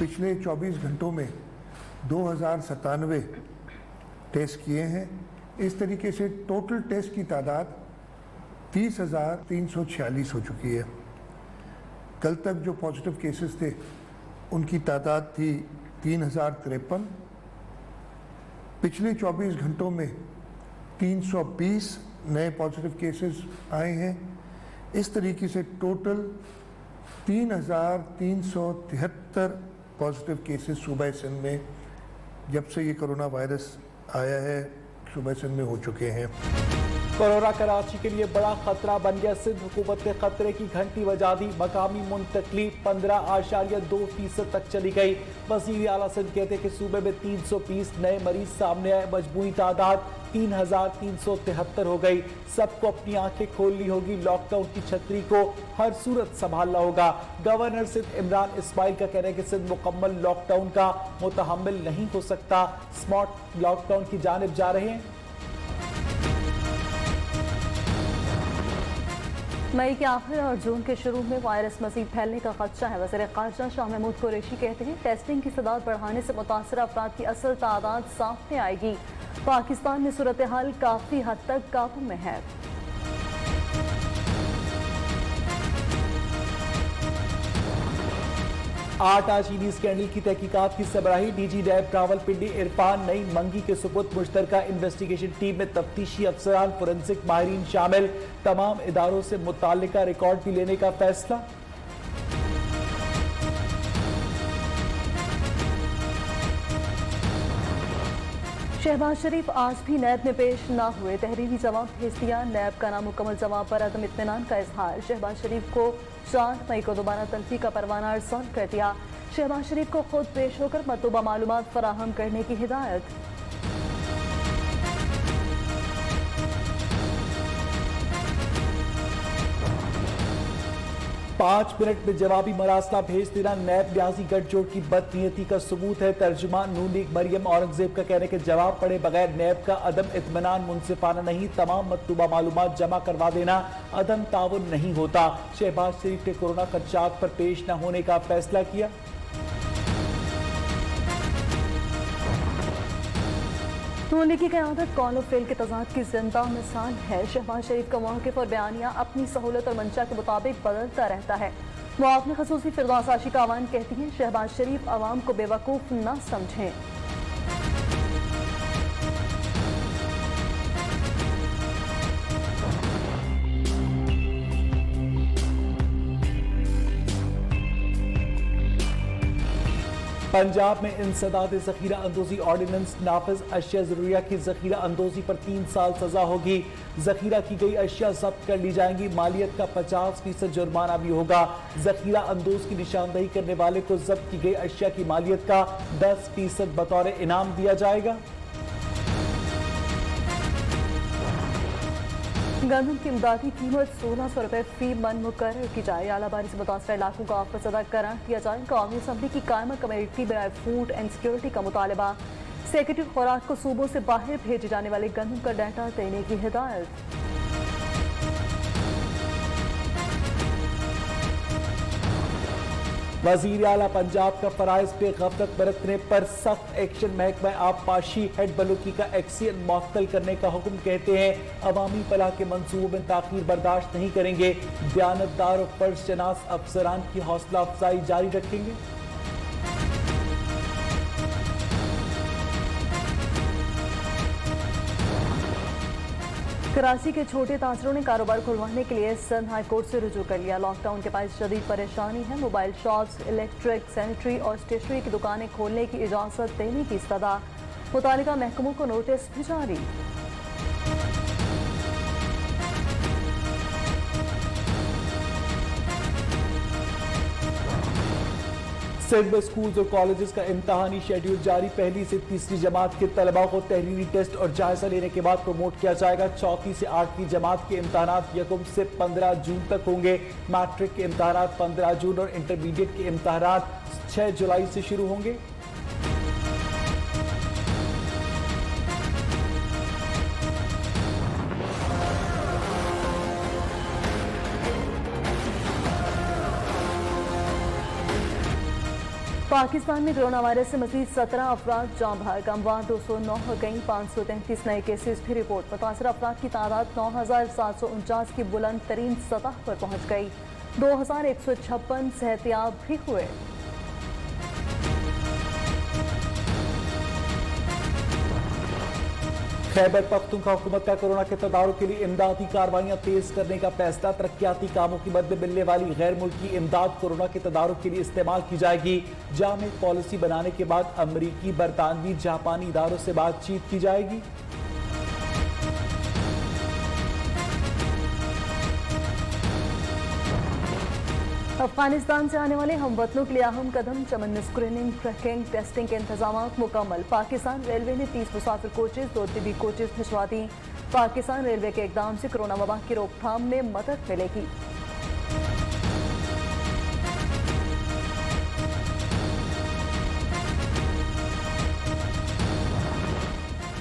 पिछले 24 घंटों में 2097 टेस्ट किए हैं। इस तरीके से टोटल टेस्ट की तादाद 30,346 हो चुकी है। कल तक जो पॉजिटिव केसेस थे उनकी तादाद थी 3,053। पिछले 24 घंटों में 320 नए पॉजिटिव केसेस आए हैं। इस तरीके से टोटल 3,373 पॉजिटिव केसेस सूबा सिंध में जब से ये कोरोना वायरस आया है सूबा सिंध में हो चुके हैं। कोरोना कराची के लिए बड़ा खतरा बन गया। सिंध हुकूमत ने खतरे की घंटी बजा दी। मकामी मुंतकली 15.2% तक चली गई। वज़ीर आला सिंध कहते हैं कि सूबे में 320 नए मरीज सामने आए। मजमूई तादाद 3,373 हो गई। सबको अपनी आंखें खोलनी होगी। लॉकडाउन की छतरी को हर सूरत संभालना होगा। गवर्नर सिंध इमरान इस्माइल का कहना है कि सिंध मुकम्मल लॉकडाउन का मुतहम्मिल नहीं हो सकता। स्मार्ट लॉकडाउन की जानिब जा रहे हैं। मई के आखिर और जून के शुरू में वायरस मजीद फैलने का खदशा है। वज़ीर ख़ारजा शाह महमूद कुरैशी कहते हैं टेस्टिंग की सदात बढ़ाने से मुतासर अफराद की असल तादाद सामने आएगी। पाकिस्तान में सूरत हाल काफ़ी हद तक काबू में है। 8 चीनी स्कैंडल की तहकीकात की सरबराही डीजी नैब रावलपिंडी इरफान नई मंगी के सुपुर्द मुश्तरका इन्वेस्टिगेशन टीम में तफ्तीशी अफसरान फोरेंसिक माहिरीन शामिल। तमाम इदारों से मुताल्लिका रिकॉर्ड भी लेने का फैसला। शहबाज शरीफ आज भी नैब में पेश न हुए। तहरीरी जवाब भेज दिया। नैब का नामुकम्मल जवाब पर अदम इत्मीनान का इजहार। शहबाज शरीफ को 4 मई को दोबारा तल्फी का परवाना अर्सल कर दिया। शहबाज शरीफ को खुद पेश होकर मतलूबा मालूमात फराहम करने की हिदायत। पाँच मिनट में जवाबी मरासला भेज देना नैब न्याजी गठजोड़ की बदनीयती का सबूत है। तर्जुमान नून लीग मरियम औरंगजेब का कहने के जवाब पढ़े बगैर नैब का अदम इत्मीनान मुनसिफाना नहीं। तमाम मतलूबा मालूमात जमा करवा देना अदम ताउन नहीं होता। शहबाज शरीफ ने कोरोना खदशात पर पेश न होने का फैसला किया। नून लीग की क़यादत कौल और फेल के तजाद की जिंदा मिसाल है। शहबाज शरीफ का मौक़िफ़ और बयानिया अपनी सहूलत और मंशा के मुताबिक बदलता रहता है। मुआवने ख़ुसूसी फिरदौस आशी का आवान कहती है शहबाज शरीफ आवाम को बेवकूफ़ न समझें। पंजाब में इंसदाद ज़ख़ीरा अंदोज़ी ऑर्डिनेंस नाफिज। अशिया ज़रूरिया की ज़ख़ीरा अंदोज़ी पर 3 साल सज़ा होगी। ज़ख़ीरा की गई अशिया जब्त कर ली जाएंगी। मालियत का 50% जुर्माना भी होगा। ज़ख़ीरा अंदोज़ की निशानदही करने वाले को जब्त की गई अशिया की मालियत का 10% बतौर इनाम दिया जाएगा। गंदम की इमदादी कीमत 1600 रुपये फी मन मुकर्रर की जाए। आलाबारी से मुतासर इलाकों को आफत ज़दा करार दिया जाए। कौमी असम्बली की कायमा कमेटी बनाए फूड एंड सिक्योरिटी का मुतालबा। सेक्रेटरी खुराक को सूबों से बाहर भेजे जाने वाले गंदम का डाटा देने की हिदायत। वज़ीर आला पंजाब का फराइज पे गफलत बरतने पर सख्त एक्शन। महकमा आबपाशी हेड बलूकी का एक्शन मुअत्तल करने का हुक्म। कहते हैं अवामी फलाह के मंसूबों में ताख़ीर बर्दाश्त नहीं करेंगे। दयानतदार और फर्ज शनास अफसरान की हौसला अफजाई जारी रखेंगे। कराची के छोटे ताजरों ने कारोबार खुलवाने के लिए सिंध हाई कोर्ट से रुजू कर लिया। लॉकडाउन के बाद शदीद परेशानी है। मोबाइल शॉप्स, इलेक्ट्रिक, सैनिटरी और स्टेशनरी की दुकानें खोलने की इजाज़त देने की सदा। मुतालिका महकमों को नोटिस भी जारी। सिंध में स्कूल्स और कॉलेजेस का इम्तहानी शेड्यूल जारी। पहली से तीसरी जमात के तलबा को तहरीरी टेस्ट और जायजा लेने के बाद प्रमोट किया जाएगा। चौथी से 8वीं जमात के इम्तहानात 1 से 15 जून तक होंगे। मैट्रिक के इम्तहानात 15 जून और इंटरमीडिएट के इम्तहानात 6 जुलाई से शुरू होंगे। पाकिस्तान में कोरोना वायरस से मजीद 17 अफराद जाँ बहक, अमवात 209 हो गई। 533 नए केसेस भी रिपोर्ट। मुतासर अफराद की तादाद 9,749 की बुलंद तरीन सतह पर पहुँच गई। 2,156 सेहतियाब भी हुए। खैबर पख्तूनख्वा हुकूमत का कोरोना के तदारुक के लिए इमदादी कार्रवाइयां तेज करने का फैसला। तरक्याती कामों की मद में मिलने वाली गैर मुल्की इमदाद कोरोना के तदारुक के लिए इस्तेमाल की जाएगी। जामे पॉलिसी बनाने के बाद अमरीकी, बरतानवी, जापानी इदारों से बातचीत की जाएगी। अफगानिस्तान से आने वाले हमवतनों के लिए अहम कदम। चमन में स्क्रीनिंग, ट्रैकिंग, टेस्टिंग के इंतजाम मुकम्मल। पाकिस्तान रेलवे ने 30 मुसाफिर कोचेज, 2 तिबी कोचेज भिजवा दी। पाकिस्तान रेलवे के इकदाम से कोरोना वबा की रोकथाम में मदद मिलेगी।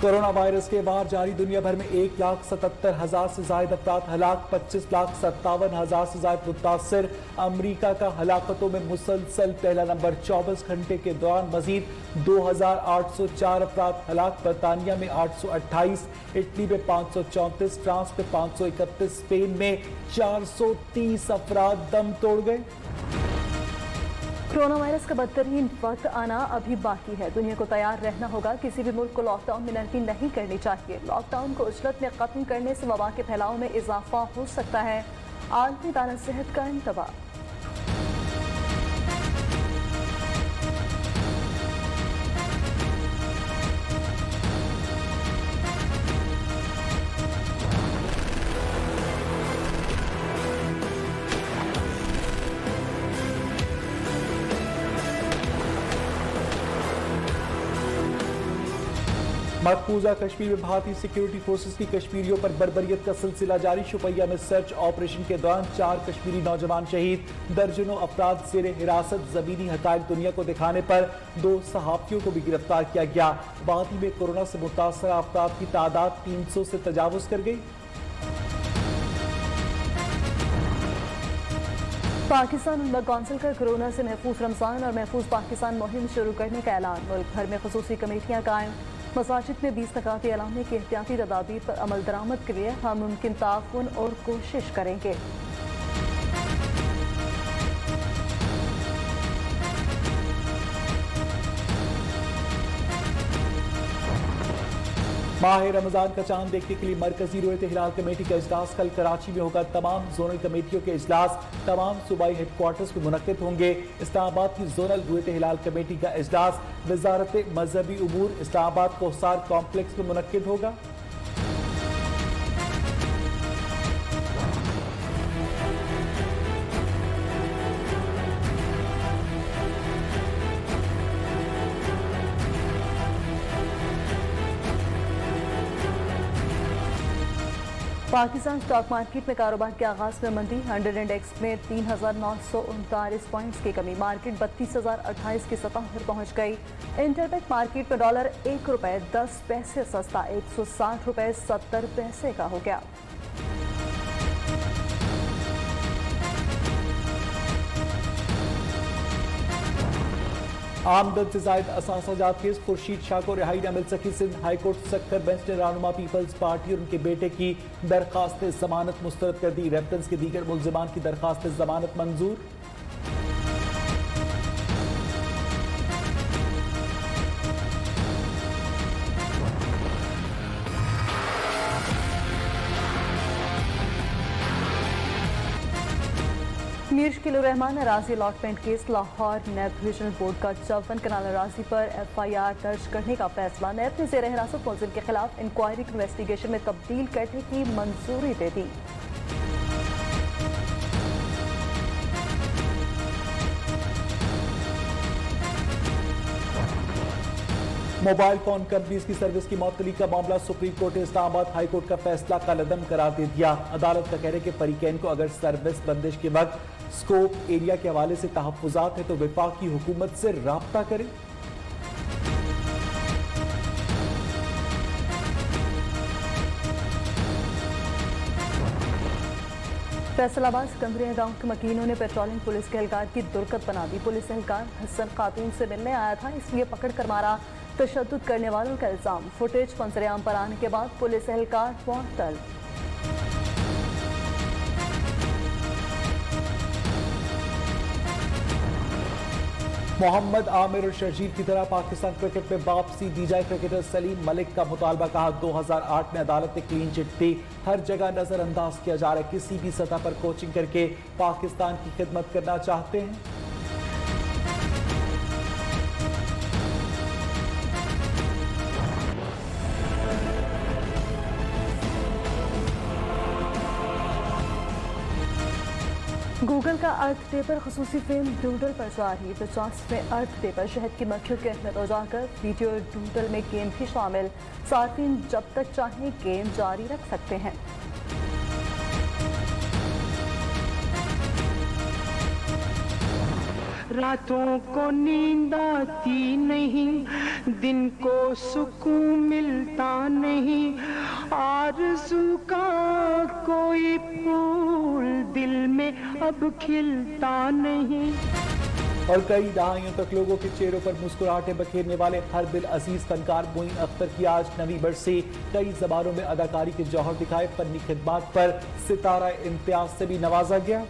कोरोना वायरस के बाद जारी दुनिया भर में 1,77,000 से ज्यादा अफराद हलाक, 25,57,000 से ज्यादा मुतासर। अमरीका का हलाकतों में मुसलसल पहला नंबर। 24 घंटे के दौरान मजीद 2,804 अफराद हलाक। बरतानिया में 828, इटली में 534, फ्रांस में 531, स्पेन में 430 अफराद दम तोड़ गए। कोरोना वायरस का बदतरीन वक्त आना अभी बाकी है। दुनिया को तैयार रहना होगा। किसी भी मुल्क को लॉकडाउन में नरमी नहीं करनी चाहिए। लॉकडाउन को उजलत में खत्म करने से वबा के फैलाव में इजाफा हो सकता है। आलमी इदारा सेहत का इंतबाह। मकबूजा कश्मीर में भारतीय सिक्योरिटी फोर्सेस की कश्मीरियों पर बर्बरियत का सिलसिला जारी। शुपैया में सर्च ऑपरेशन के दौरान 4 कश्मीरी नौजवान शहीद। दर्जनों अफराद जेर हिरासत। जमीनी हकायक दुनिया को दिखाने पर 2 सहाफियों को भी गिरफ्तार किया गया। वादी में कोरोना से मुतासर अफराद की तादाद 300 से तजावुज कर गई। पाकिस्तान उलमा कौंसिल का कोरोना से महफूज रमजान और महफूज पाकिस्तान मुहिम शुरू करने का ऐलान। मुल्क भर में खुसूसी कमेटियां कायम। मसाजिद में 20 नकाती एलाने की एहतियाती तदाबीर पर अमल दरामद के लिए हम मुमकिन ताउन और कोशिश करेंगे। माह रमजान का चांद देखने के लिए मरकजी रोयत हिलाल कमेटी का इजलास कल कराची में होगा। तमाम जोनल कमेटियों के इजलास तमाम सूबाई हेडक्वार्टर्स में मुनक्किद होंगे। इस्लामाबाद की जोनल रोयत हिलाल कमेटी का इजलास वजारत मजहबी उमूर इस्लामाबाद कोसार कॉम्प्लेक्स में मुनक्किद होगा। पाकिस्तान स्टॉक मार्केट में कारोबार के आगाज में मंदी। 100 इंडेक्स में 3,939 पॉइंट्स की कमी। मार्केट 32,028 की सतह पर पहुंच गई। इंटरबैंक मार्केट में डॉलर ₹1.10 सस्ता 160 रुपए 70 पैसे का हो गया। आमदन से जायद असासाजात केस खुर्शीद शाह को रिहाई न मिल सकी। सिंध हाईकोर्ट सक्कर बेंच ने रहनुमा पीपल्स पार्टी और उनके बेटे की दरखास्त जमानत मुस्तरद कर दी। रेफरेंस के दीगर मुल्जिमान की दरखास्त जमानत मंजूर। मीर शकीलुर रहमान अराजी अलॉटमेंट केस। लाहौर नैब डिवीजनल बोर्ड का 54 कनाल अराजी पर FIR दर्ज करने का फैसला। नैब ने जेर हिरासत मुलजिम के खिलाफ इंक्वायरी इन्वेस्टिगेशन में तब्दील करने की मंजूरी दे दी। मोबाइल फोन कंपनीज की सर्विस की मअतली का मामला सुप्रीम कोर्ट ने इस्लामाबाद हाई कोर्ट का फैसला कलअदम करार दे दिया। अदालत का कहना है कि फरीकैन को अगर सर्विस बंदिश के वक्त स्कोप एरिया के हवाले से तहफ्फुजात है तो वफाकी हुकूमत से राब्ता करें। फैसलाबाद सिकंदरिया गांव के मकीनों ने पेट्रोलिंग पुलिस के एहलकार की दुर्गत बना दी। पुलिस एहलकार हसन खातून से मिलने आया था, इसलिए पकड़ कर मारा। तशद्दुद करने वालों का इल्जाम। फुटेज मंजरेआम पर आने के बाद पुलिस एहलकार मुअत्तल। मोहम्मद आमिर और शर्जील की तरह पाकिस्तान क्रिकेट में वापसी दी जाए। क्रिकेटर सलीम मलिक का मुतालबा। कहा 2008 में अदालत ने क्लीन चिट दी, हर जगह नजरअंदाज किया जा रहा है। किसी भी सतह पर कोचिंग करके पाकिस्तान की खिदमत करना चाहते हैं। गूगल का अर्थ डे पर खसूसी फिल्म डूडल पर जारी। 50वें अर्थ डे पर शहद की मक्खियों की अहमियत उजागर। वीडियो डूडल में गेम भी शामिल। सार्फिन जब तक चाहें गेम जारी रख सकते हैं। रातों को नींद आती नहीं, दिन को सुकून मिलता नहीं, आरज़ू का कोई फूल दिल में अब खिलता नहीं। और कई दहाइयों तक लोगों के चेहरों पर मुस्कुराहटें बखेरने वाले हर दिल अजीज फनकार मोइन अख्तर की आज नवी बरसी। कई जबानों में अदाकारी के जौहर दिखाए। फनी खिदमात पर सितारा इम्तियाज से भी नवाजा गया।